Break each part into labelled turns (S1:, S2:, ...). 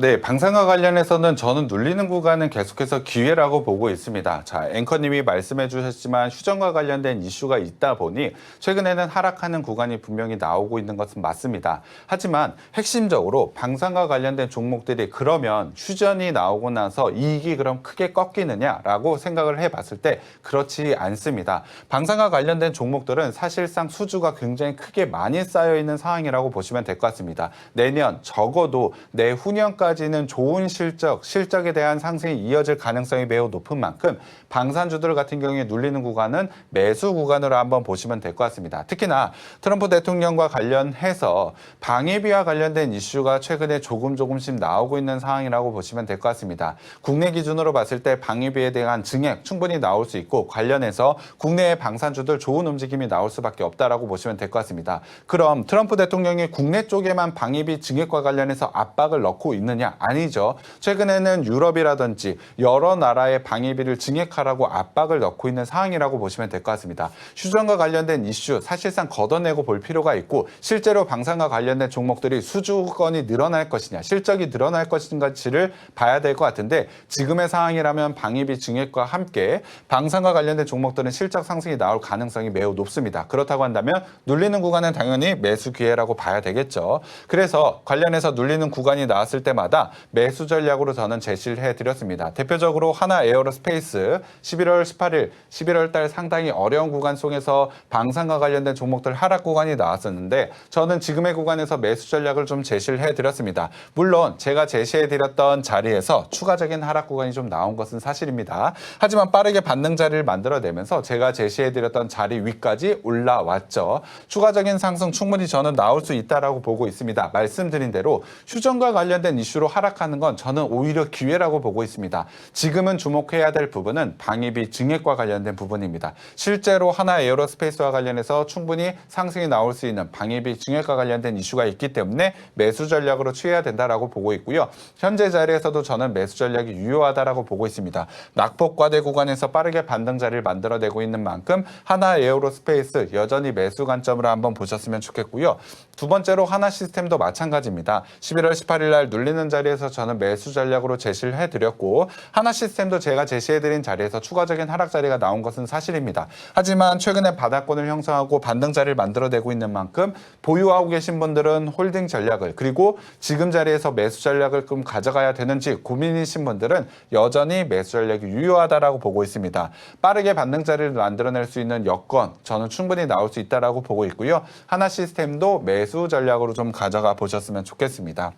S1: 네, 방산과 관련해서는 저는 눌리는 구간은 계속해서 기회라고 보고 있습니다. 자, 앵커님이 말씀해 주셨지만 휴전과 관련된 이슈가 있다 보니 최근에는 하락하는 구간이 분명히 나오고 있는 것은 맞습니다. 하지만 핵심적으로 방산과 관련된 종목들이 그러면 휴전이 나오고 나서 이익이 그럼 크게 꺾이느냐라고 생각을 해봤을 때 그렇지 않습니다. 방산과 관련된 종목들은 사실상 수주가 굉장히 크게 많이 쌓여 있는 상황이라고 보시면 될 것 같습니다. 내년 적어도 내후년까지는 좋은 실적에 대한 상승이 이어질 가능성이 매우 높은 만큼 방산주들 같은 경우에 눌리는 구간은 매수 구간으로 한번 보시면 될 것 같습니다. 특히나 트럼프 대통령과 관련해서 방위비와 관련된 이슈가 최근에 조금씩 나오고 있는 상황이라고 보시면 될 것 같습니다. 국내 기준으로 봤을 때 방위비에 대한 증액 충분히 나올 수 있고 관련해서 국내의 방산주들 좋은 움직임이 나올 수밖에 없다라고 보시면 될 것 같습니다. 그럼 트럼프 대통령이 국내 쪽에만 방위비 증액과 관련해서 압박을 넣고 있느냐? 아니죠. 최근에는 유럽이라든지 여러 나라의 방위비를 증액하라고 압박을 넣고 있는 상황이라고 보시면 될 것 같습니다. 휴전과 관련된 이슈 사실상 걷어내고 볼 필요가 있고 실제로 방산과 관련된 종목들이 수주건이 늘어날 것이냐 실적이 늘어날 것인가를 봐야 될 것 같은데 지금의 상황이라면 방위비 증액과 함께 방산과 관련된 종목들은 실적 상승이 나올 가능성이 매우 높습니다. 그렇다고 한다면 눌리는 구간은 당연히 매수 기회라고 봐야 되겠죠. 그래서 관련해서 눌리는 구간이 나왔을 때마다 매수 전략으로 저는 제시를 해드렸습니다. 대표적으로 하나 에어로스페이스 11월 18일 11월 달 상당히 어려운 구간 속에서 방산과 관련된 종목들 하락 구간이 나왔었는데 저는 지금의 구간에서 매수 전략을 좀 제시를 해드렸습니다. 물론 제가 제시해드렸던 자리에서 추가적인 하락 구간이 좀 나온 것은 사실입니다. 하지만 빠르게 반등 자리를 만들어내면서 제가 제시해드렸던 자리 위까지 올라왔죠. 추가적인 상승 충분히 저는 나올 수 있다라고 보고 있습니다. 말씀드린 대로 휴전과 관련된 이슈로 하락하는 건 저는 오히려 기회라고 보고 있습니다. 지금은 주목해야 될 부분은 방위비 증액과 관련된 부분입니다. 실제로 하나 에어로스페이스와 관련해서 충분히 상승이 나올 수 있는 방위비 증액과 관련된 이슈가 있기 때문에 매수 전략으로 취해야 된다라고 보고 있고요. 현재 자리에서도 저는 매수 전략이 유효하다라고 보고 있습니다. 낙폭 과대 구간에서 빠르게 반등 자리를 만들어내고 있는 만큼 하나 에어로스페이스 여전히 매수 관점으로 한번 보셨으면 좋겠고요. 두 번째로 하나 시스템도 마찬가지입니다. 11월 18일 날 눌리는 자리에서 저는 매수 전략으로 제시를 해드렸고 하나 시스템도 제가 제시해드린 자리에서 추가적인 하락 자리가 나온 것은 사실입니다. 하지만 최근에 바닥권을 형성하고 반등 자리를 만들어내고 있는 만큼 보유하고 계신 분들은 홀딩 전략을 그리고 지금 자리에서 매수 전략을 좀 가져가야 되는지 고민이신 분들은 여전히 매수 전략이 유효하다라고 보고 있습니다. 빠르게 반등 자리를 만들어낼 수 있는 여건 저는 충분히 나올 수 있다라고 보고 있고요. 하나 시스템도 매수 전략으로 좀 가져가 보셨으면 좋겠습니다.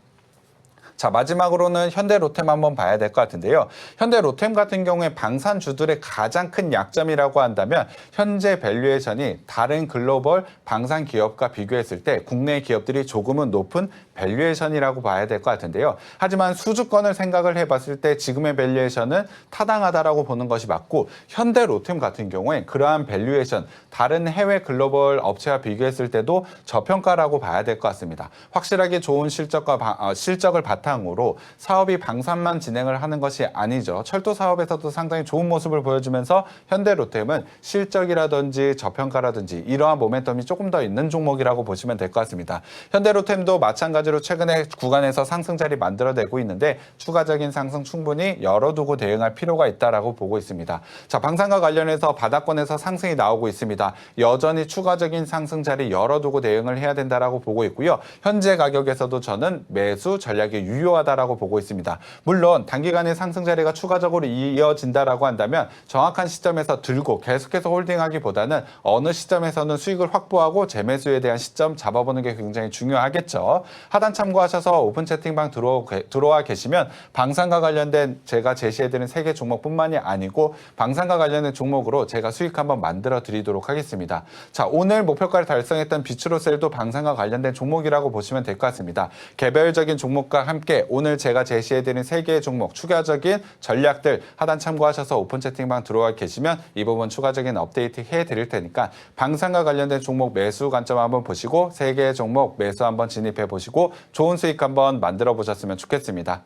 S1: 자, 마지막으로는 현대로템 한번 봐야 될 것 같은데요. 현대로템 같은 경우에 방산주들의 가장 큰 약점이라고 한다면 현재 밸류에이션이 다른 글로벌 방산 기업과 비교했을 때 국내 기업들이 조금은 높은 밸류에이션이라고 봐야 될 것 같은데요. 하지만 수주권을 생각을 해봤을 때 지금의 밸류에이션은 타당하다라고 보는 것이 맞고 현대로템 같은 경우에 그러한 밸류에이션 다른 해외 글로벌 업체와 비교했을 때도 저평가라고 봐야 될 것 같습니다. 확실하게 좋은 실적을 바탕으로 사업이 방산만 진행을 하는 것이 아니죠. 철도 사업에서도 상당히 좋은 모습을 보여주면서 현대로템은 실적이라든지 저평가라든지 이러한 모멘텀이 조금 더 있는 종목이라고 보시면 될 것 같습니다. 현대로템도 마찬가지로 최근에 구간에서 상승 자리 만들어내고 있는데 추가적인 상승 충분히 열어두고 대응할 필요가 있다라고 보고 있습니다. 자, 방산과 관련해서 바닥권에서 상승이 나오고 있습니다. 여전히 추가적인 상승 자리 열어두고 대응을 해야 된다라고 보고 있고요. 현재 가격에서도 저는 매수 전략이 유효하다라고 보고 있습니다. 물론 단기간에 상승 자리가 추가적으로 이어진다라고 한다면 정확한 시점에서 들고 계속해서 홀딩하기보다는 어느 시점에서는 수익을 확보하고 재매수에 대한 시점 잡아보는 게 굉장히 중요하겠죠. 하단 참고하셔서 오픈 채팅방 들어와 계시면 방산과 관련된 제가 제시해드린 3개 종목뿐만이 아니고 방산과 관련된 종목으로 제가 수익 한번 만들어 드리도록 하겠습니다. 자, 오늘 목표가를 달성했던 비추로셀도 방산과 관련된 종목이라고 보시면 될 것 같습니다. 개별적인 종목과 함께 오늘 제가 제시해드린 3개의 종목 추가적인 전략들 하단 참고하셔서 오픈 채팅방 들어와 계시면 이 부분 추가적인 업데이트 해드릴 테니까 방산과 관련된 종목 매수 관점 한번 보시고 3개의 종목 매수 한번 진입해 보시고 좋은 수익 한번 만들어 보셨으면 좋겠습니다.